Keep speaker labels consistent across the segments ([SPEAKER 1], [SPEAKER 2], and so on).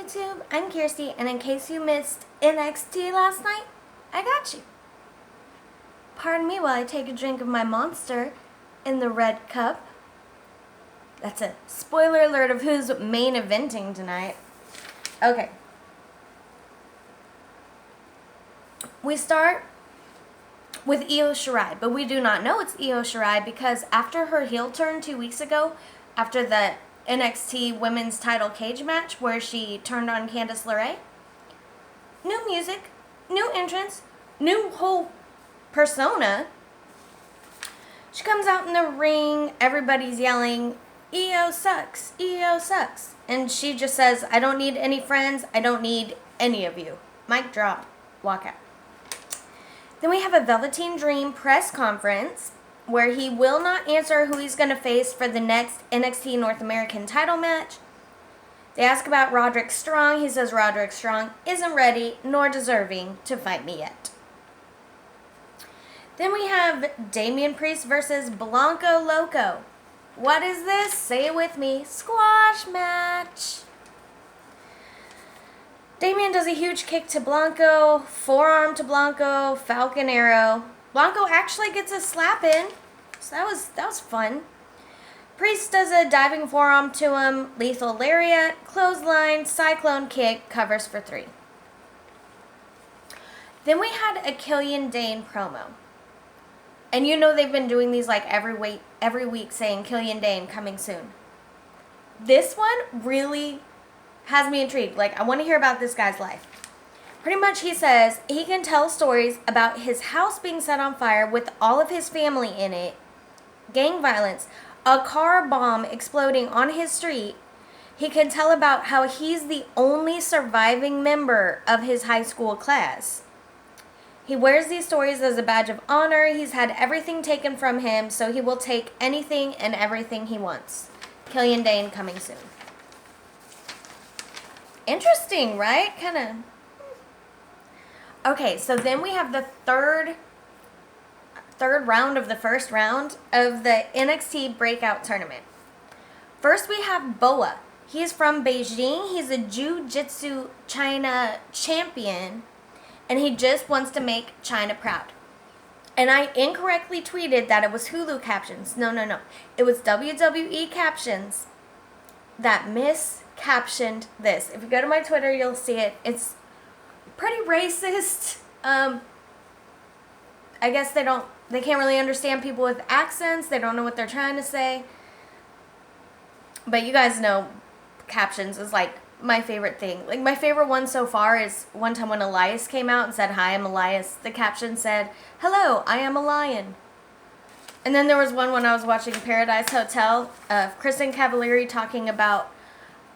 [SPEAKER 1] YouTube, I'm Kirsty, and in case you missed NXT last night, I got you. Pardon me while I take a drink of my Monster in the red cup. That's a spoiler alert of who's main eventing tonight. Okay. We start with Io Shirai, but we do not know it's Io Shirai because after her heel turn 2 weeks ago, after the NXT women's title cage match where she turned on Candice LeRae, new music, new entrance, new whole persona. She comes out in the ring, everybody's yelling, Io sucks, Io sucks. And she just says, I don't need any friends, I don't need any of you. Mic drop, walk out. Then we have a Velveteen Dream press conference where he will not answer who he's going to face for the next NXT North American title match. They ask about Roderick Strong. He says Roderick Strong isn't ready nor deserving to fight me yet. Then we have Damian Priest versus Blanco Loco. What is this? Say it with me. Squash match. Damian does a huge kick to Blanco, forearm to Blanco, Falcon Arrow. Blanco actually gets a slap in, so that was fun. Priest does a diving forearm to him, lethal lariat, clothesline, cyclone kick, covers for 3. Then we had a Killian Dane promo. And you know they've been doing these like every week saying Killian Dane coming soon. This one really has me intrigued. Like, I want to hear about this guy's life. Pretty much he says he can tell stories about his house being set on fire with all of his family in it, gang violence, a car bomb exploding on his street. He can tell about how he's the only surviving member of his high school class. He wears these stories as a badge of honor. He's had everything taken from him, so he will take anything and everything he wants. Killian Dane coming soon. Interesting, right? Kind of. Okay, so then we have the third round of the first round of the NXT Breakout Tournament. First, we have Boa. He's from Beijing. He's a Jiu-Jitsu China champion, and he just wants to make China proud. And I incorrectly tweeted that it was Hulu captions. No. It was WWE captions that miscaptioned this. If you go to my Twitter, you'll see it. It's pretty racist. I guess they can't really understand people with accents. They don't know what they're trying to say. But you guys know captions is like my favorite thing. Like, my favorite one so far is one time when Elias came out and said, "Hi, I'm Elias." The caption said, "Hello, I am a lion." And then there was one when I was watching Paradise Hotel of Kristen Cavallari talking about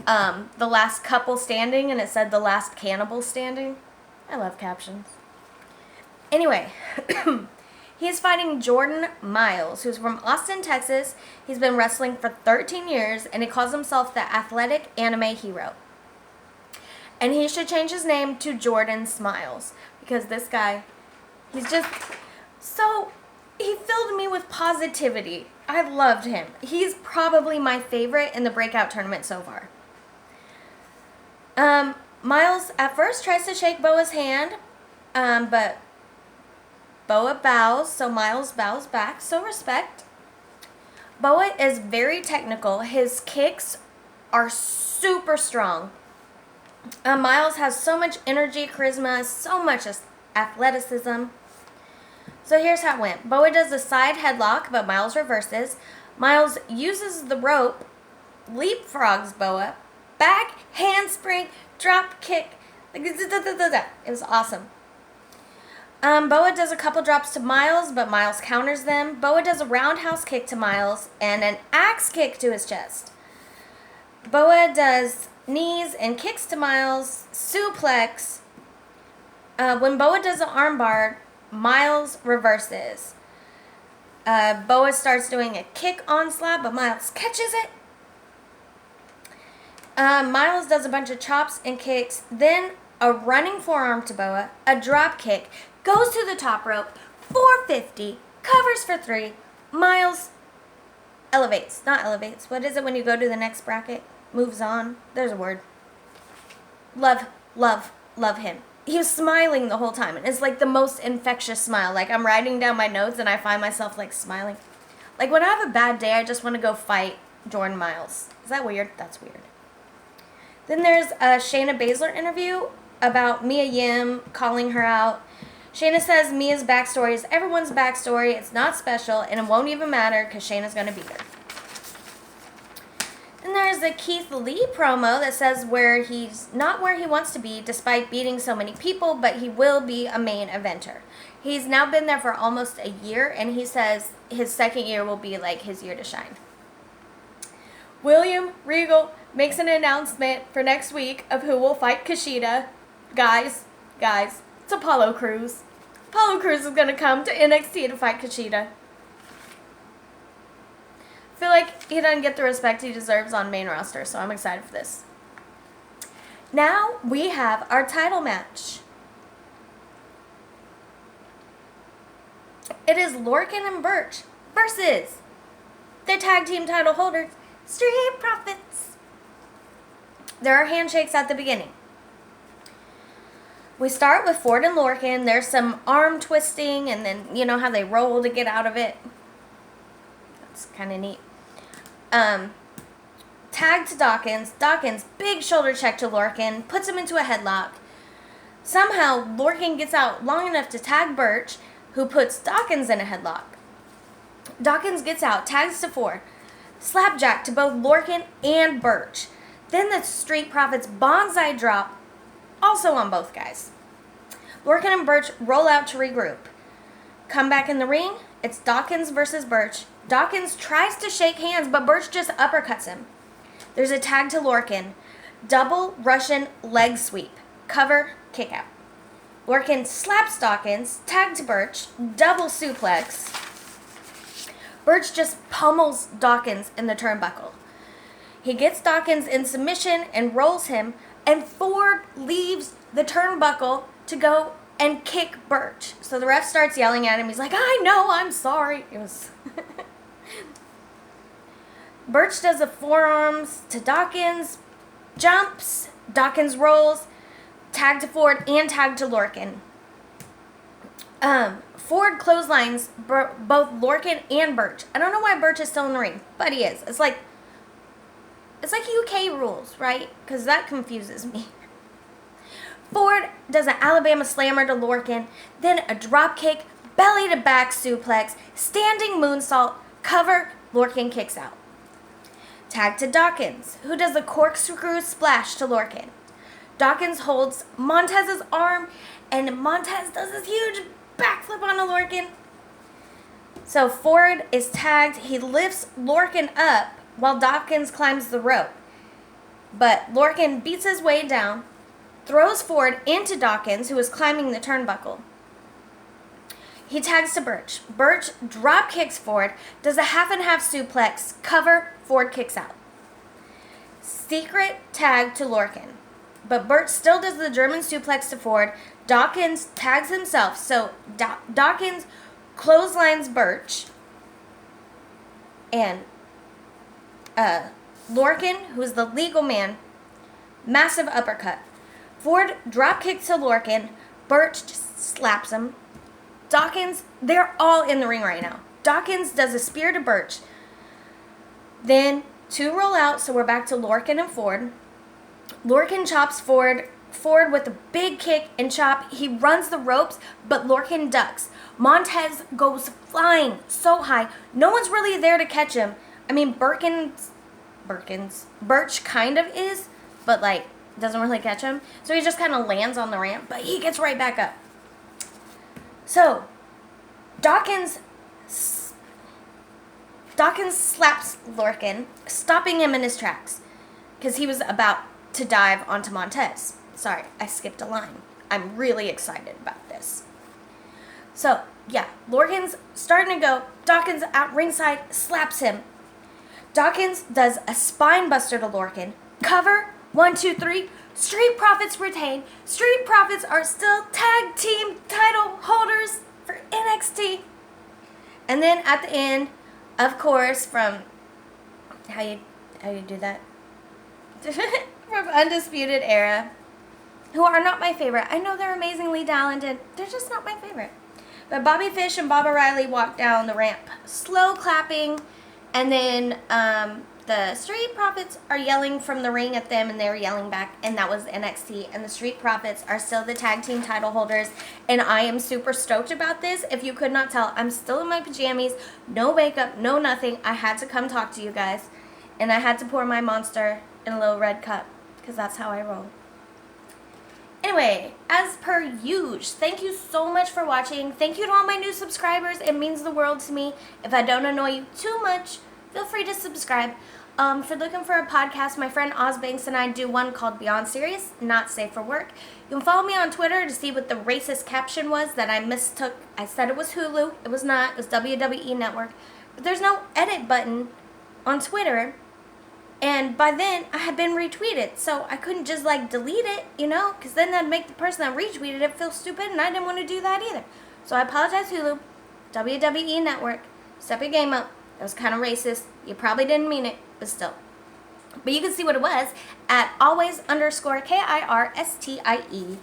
[SPEAKER 1] the last couple standing, and it said the last cannibal standing. I love captions. Anyway, he's fighting Jordan Miles, who's from Austin, Texas. He's been wrestling for 13 years, and he calls himself the athletic anime hero. And he should change his name to Jordan Smiles, because this guy, he's just so, he filled me with positivity. I loved him. He's probably my favorite in the Breakout Tournament so far. Miles at first tries to shake Boa's hand, but Boa bows, so Miles bows back, so respect. Boa is very technical. His kicks are super strong. Miles has so much energy, charisma, so much athleticism. So here's how it went. Boa does a side headlock, but Miles reverses. Miles uses the rope, leapfrogs Boa, back handspring, drop kick. It was awesome. Boa does a couple drops to Miles, but Miles counters them. Boa does a roundhouse kick to Miles and an axe kick to his chest. Boa does knees and kicks to Miles, suplex. When Boa does an armbar, Miles reverses. Boa starts doing a kick onslaught, but Miles catches it. Miles does a bunch of chops and kicks, then a running forearm to Boa, a drop kick, goes to the top rope, 450, covers for 3. Miles elevates. Not elevates. What is it when you go to the next bracket? Moves on. There's a word. love, love, love him. He was smiling the whole time. And it's like the most infectious smile. Like I'm writing down my notes and I find myself like smiling. Like when I have a bad day, I just want to go fight Jordan Miles. Is that weird? That's weird. Then there's a Shayna Baszler interview about Mia Yim calling her out. Shayna says Mia's backstory is everyone's backstory. It's not special, and it won't even matter because Shayna's going to beat her. Then there's a Keith Lee promo that says where he's not where he wants to be despite beating so many people, but he will be a main eventer. He's now been there for almost a year, and he says his second year will be like his year to shine. William Regal makes an announcement for next week of who will fight Kushida. Guys, it's Apollo Crews. Apollo Crews is going to come to NXT to fight Kushida. I feel like he doesn't get the respect he deserves on main roster, so I'm excited for this. Now we have our title match. It is Lorcan and Burch versus the tag team title holders, Street Profits. There are handshakes at the beginning. We start with Ford and Lorcan. There's some arm twisting, and then you know how they roll to get out of it. That's kind of neat. Tag to Dawkins. Dawkins, big shoulder check to Lorcan, puts him into a headlock. Somehow, Lorcan gets out long enough to tag Burch, who puts Dawkins in a headlock. Dawkins gets out, tags to Ford. Slapjack to both Lorcan and Burch. Then the Street Profits bonsai drop, also on both guys. Lorcan and Burch roll out to regroup. Come back in the ring, it's Dawkins versus Burch. Dawkins tries to shake hands, but Burch just uppercuts him. There's a tag to Lorcan. Double Russian leg sweep. Cover, kick out. Lorcan slaps Dawkins, tag to Burch, double suplex. Burch just pummels Dawkins in the turnbuckle. He gets Dawkins in submission and rolls him, and Ford leaves the turnbuckle to go and kick Burch. So the ref starts yelling at him. He's like, I know, I'm sorry. It was... Burch does the forearms to Dawkins, jumps, Dawkins rolls, tag to Ford, and tag to Lorcan. Ford clotheslines both Lorcan and Burch. I don't know why Burch is still in the ring, but he is. It's like UK rules, right? Because that confuses me. Ford does an Alabama slammer to Lorcan, then a drop kick, belly to back suplex, standing moonsault, cover, Lorcan kicks out. Tag to Dawkins, who does a corkscrew splash to Lorcan. Dawkins holds Montez's arm, and Montez does this huge backflip on a Lorcan. So Ford is tagged. He lifts Lorcan up while Dawkins climbs the rope. But Lorcan beats his way down, throws Ford into Dawkins, who is climbing the turnbuckle. He tags to Burch. Burch drop kicks Ford, does a half and half suplex, cover, Ford kicks out. Secret tag to Lorcan. But Burch still does the German suplex to Ford. Dawkins tags himself. So Dawkins clotheslines Burch. And Lorcan, who is the legal man, massive uppercut. Ford drop kicks to Lorcan. Burch just slaps him. Dawkins, they're all in the ring right now. Dawkins does a spear to Burch. Then two roll out, so we're back to Lorcan and Ford. Lorcan chops Ford with a big kick and chop. He runs the ropes, but Lorcan ducks. Montez goes flying so high. No one's really there to catch him. I mean, Burch kind of is, but like doesn't really catch him. So he just kind of lands on the ramp, but he gets right back up. So Dawkins slaps Lorcan, stopping him in his tracks because he was about to dive onto Montez. Sorry, I skipped a line. I'm really excited about this. So, yeah, Lorcan's starting to go. Dawkins at ringside slaps him. Dawkins does a spine buster to Lorcan. Cover, 1, 2, 3. Street Profits retain. Street Profits are still tag team title holders for NXT. And then at the end, of course, from how you do that? From Undisputed Era, who are not my favorite. I know they're amazingly talented. They're just not my favorite. But Bobby Fish and Baba Riley walked down the ramp, slow clapping, and then the Street Profits are yelling from the ring at them, and they're yelling back, and that was NXT. And the Street Profits are still the tag team title holders, and I am super stoked about this. If you could not tell, I'm still in my pajamas, no makeup, no nothing. I had to come talk to you guys, and I had to pour my Monster in a little red cup, because that's how I roll. Anyway, as per usual, thank you so much for watching. Thank you to all my new subscribers. It means the world to me. If I don't annoy you too much, feel free to subscribe. If you're looking for a podcast, my friend Oz Banks and I do one called Beyond Serious, Not Safe for Work. You can follow me on Twitter to see what the racist caption was that I mistook. I said it was Hulu. It was not. It was WWE Network. But there's no edit button on Twitter. And by then, I had been retweeted, so I couldn't just, delete it, because then that'd make the person that retweeted it feel stupid, and I didn't want to do that either. So I apologize, Hulu, WWE Network, step your game up. That was kind of racist. You probably didn't mean it, but still. But you can see what it was at always_KIRSTIE.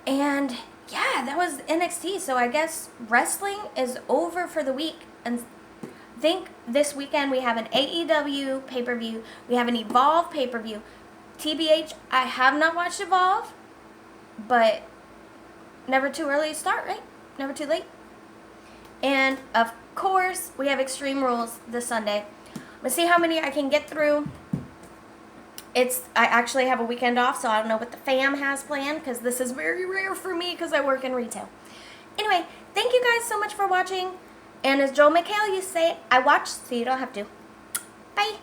[SPEAKER 1] And, yeah, that was NXT, so I guess wrestling is over for the week, and I think this weekend we have an AEW pay-per-view. We have an Evolve pay-per-view. TBH, I have not watched Evolve, but never too early to start, right? Never too late. And, of course, we have Extreme Rules this Sunday. I'm going to see how many I can get through. I actually have a weekend off, so I don't know what the fam has planned, because this is very rare for me because I work in retail. Anyway, thank you guys so much for watching. And as Joel McHale used to say, I watch so you don't have to. Bye.